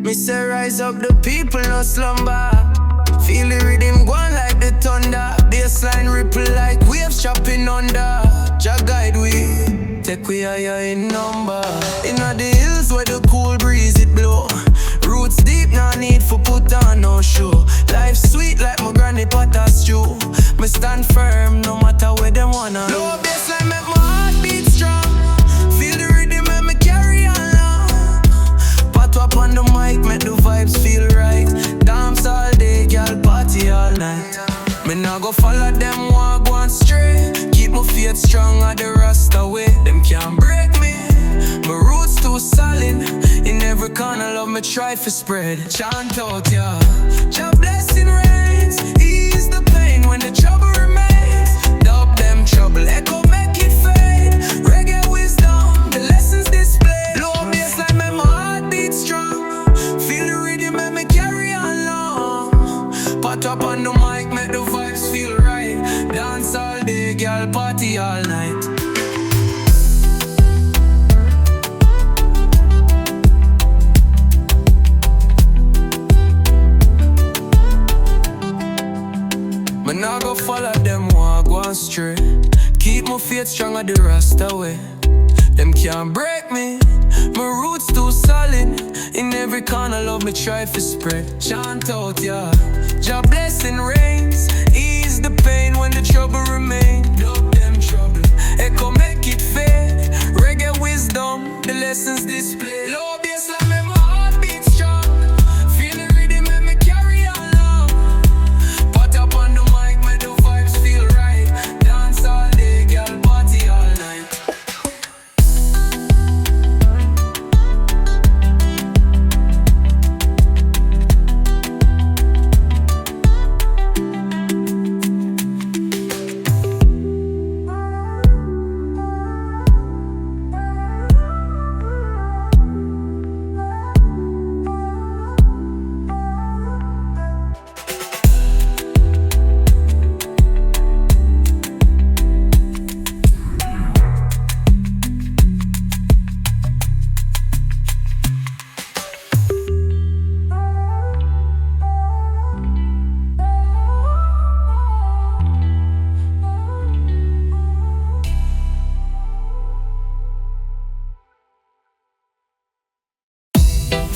Me say rise up, the people no slumber. Feel the rhythm going like the thunder. Bassline ripple like waves chopping under. Jah guide we, take we higher in number. Inna the hills where the cool breeze it blow. Roots deep, no need for put on no show. Life sweet like my granny pot a stew. Me stand firm no matter where them wanna. Low bassline make my heart beat strong. Feel the rhythm make me carry on long. Pat up on the mic, make the vibes feel right. Dance all day, girl, party all night. Me nah go follow them, walk one straight. Keep my faith strong at the Rasta way. Them can't break me, my roots too solid. In every corner, love me try for spread. Chant out, yeah. Jah blessing rains, ease the pain when the trouble remains. Dub them trouble, echo make it fade. Reggae wisdom, the lessons displayed. Low bassline make my heart beat strong. Feel the rhythm make me carry on long. Pat up on the mic, make the vibes feel right. Dance all day, girl, party all night. Me nah go follow them, walk one straight. Keep my faith strong at the Rasta way. Them can't break me, my roots too solid. In every corner, love me try for spread. Chant out, yeah. Jah blessing rains, ease the pain when the trouble remain. Dub them trouble, echo make it fade. Reggae wisdom, the lessons displayed. Low bassline make my heart beat strong. Feel the rhythm make me carry on long. Pat up on the mic, make the vibes feel right. Dance all day, girl, party all night.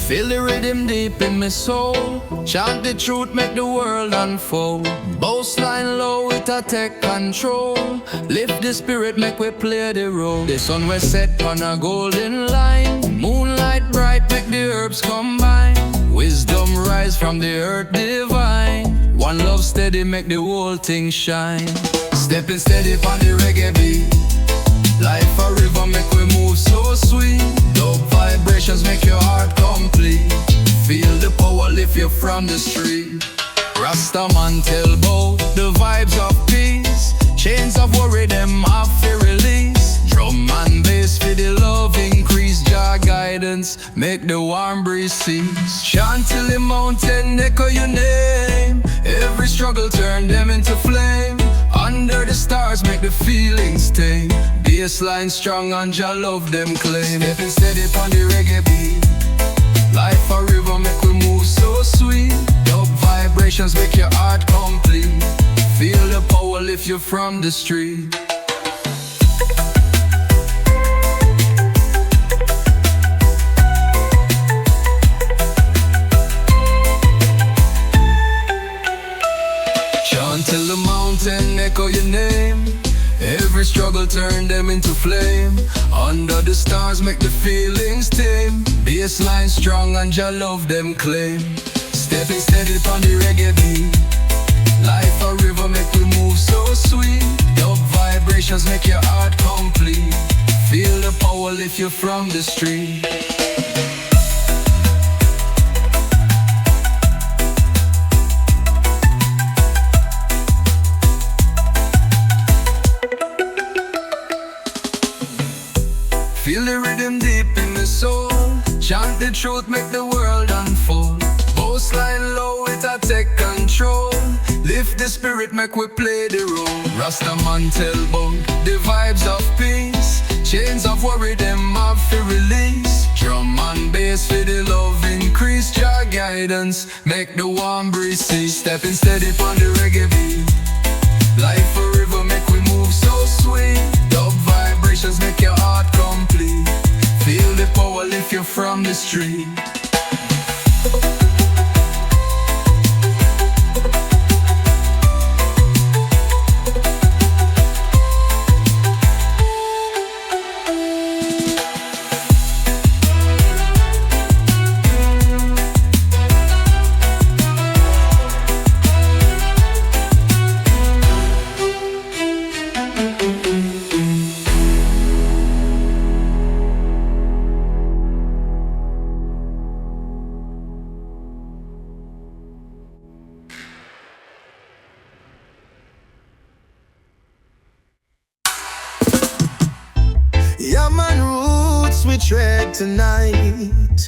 Feel the rhythm deep in my soul. Chant the truth, make the world unfold. Bassline low, it a take control. Lift the spirit, make we play the role. The sun was set on a golden line. Moonlight bright, make the herbs combine. Wisdom rise from the earth divine. One love steady, make the whole thing shine. Stepping steady on the reggae beat. Life a river, make we move so sweet. Dope vibrations make your heart complete. Feel the power lift you from the street. Rasta man tell bout the vibes of peace. Chains of worry them have to release. Drum and bass for the love increase. Jah guidance make the warm breeze cease. Chant till the mountain echo your name. Every struggle turn them into flame. Under the stars make the feelings tame. Bassline strong and Jah love them claim. Stepping steady on the reggae beat. Life a river make we move so sweet. Dub vibrations make your heart complete. Feel the power lift you from the street. Chant till the mountain echo your name. Every struggle turn them into flame. Under the stars make the feelings tame. Bassline strong and Jah love them claim. Stepping steady on the reggae beat. Life a river make we move so sweet. Dub vibrations make your heart complete. Feel the power lift you from the street. Feel the rhythm deep in the soul. Chant the truth, make the world unfold. Bassline low, it a take control. Lift the spirit, make we play the role. Rasta man tell bout the vibes of peace. Chains of worry them have to release. Drum and bass for the love increase. Your guidance make the warm breeze cease. Stepping steady on the reggae beat. Life a river make we move so sweet. Dub vibrations make your heart complete. Feel the power lift you from the street. Yeah, man, roots we tread tonight.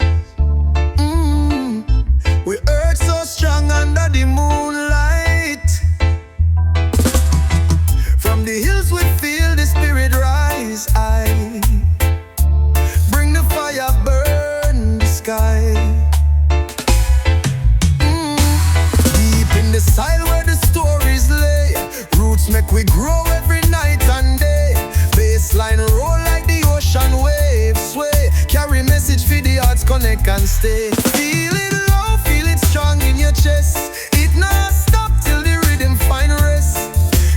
We earth so strong under the moonlight. From the hills we feel the spirit rise. I bring the fire, burn the sky. Deep in the soil where the stories lay. Roots make we grow every night and day. Bassline roll like the ocean waves sway. Carry message for the hearts connect and stay. Feel it low, feel it strong in your chest. It not stop till the rhythm find rest.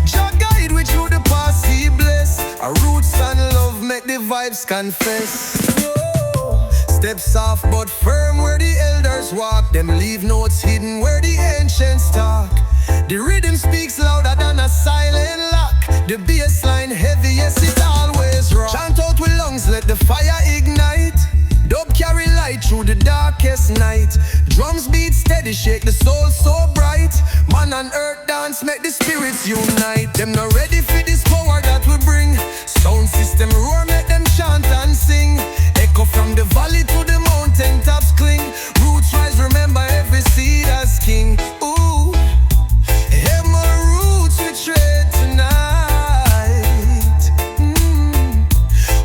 Jah guide we through the past, He bless. Our roots and love make the vibes confess. Whoa. Step soft but firm where the elders walk. Them leave notes hidden where the ancients talk. The rhythm speaks louder than a silent lock. The bassline heavy, yes, it always rock. Chant out with lungs, let the fire ignite. Dub carry light through the darkest night. Drums beat steady, shake the soul so bright. Man and earth dance, make the spirits unite. Them not ready for this power that we bring. Sound system roar, make them chant and sing. Echo from the valley to the mountain tops cling. Roots rise, remember every seed as king. Ooh, hear my roots we tread tonight.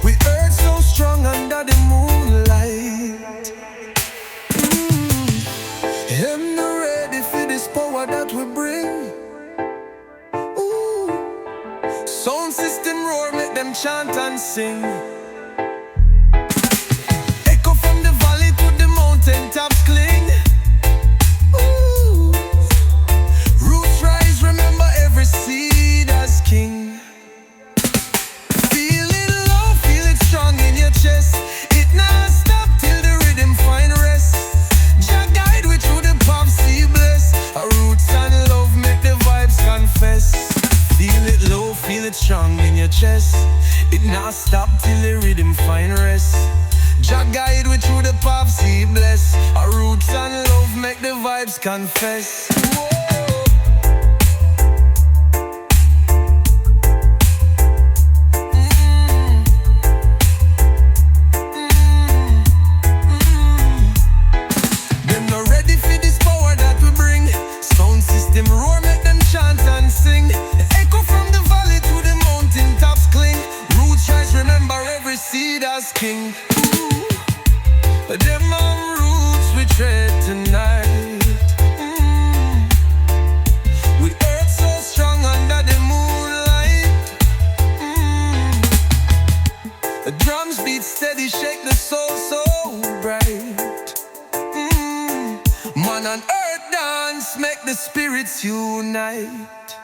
We earth so strong under the moonlight. I'm not ready for this power that we bring. Ooh, sound system roar, make them chant and sing. Echo from the valley to the mountain tops cling. Ooh, roots rise, remember every seed as king. Feel it low, feel it strong in your chest. It not stop till the rhythm find rest. Jah guide we through the paths, He bless. Our roots and love make the vibes confess. Feel it low, feel it strong in your chest. It not stop till the rhythm find rest. Jah guide we through the paths, He bless. Our roots and love make the vibes confess. Whoa. Them not ready for this power that we bring. Sound system roar, make them chant and sing. The echo from the valley to the mountain tops cling. Roots rise, remember every seed as king. Ooh, them are roots we tread tonight. We earth so strong under the moonlight. The drums beat steady, shake the soul so bright. Man and earth dance, make the spirits unite.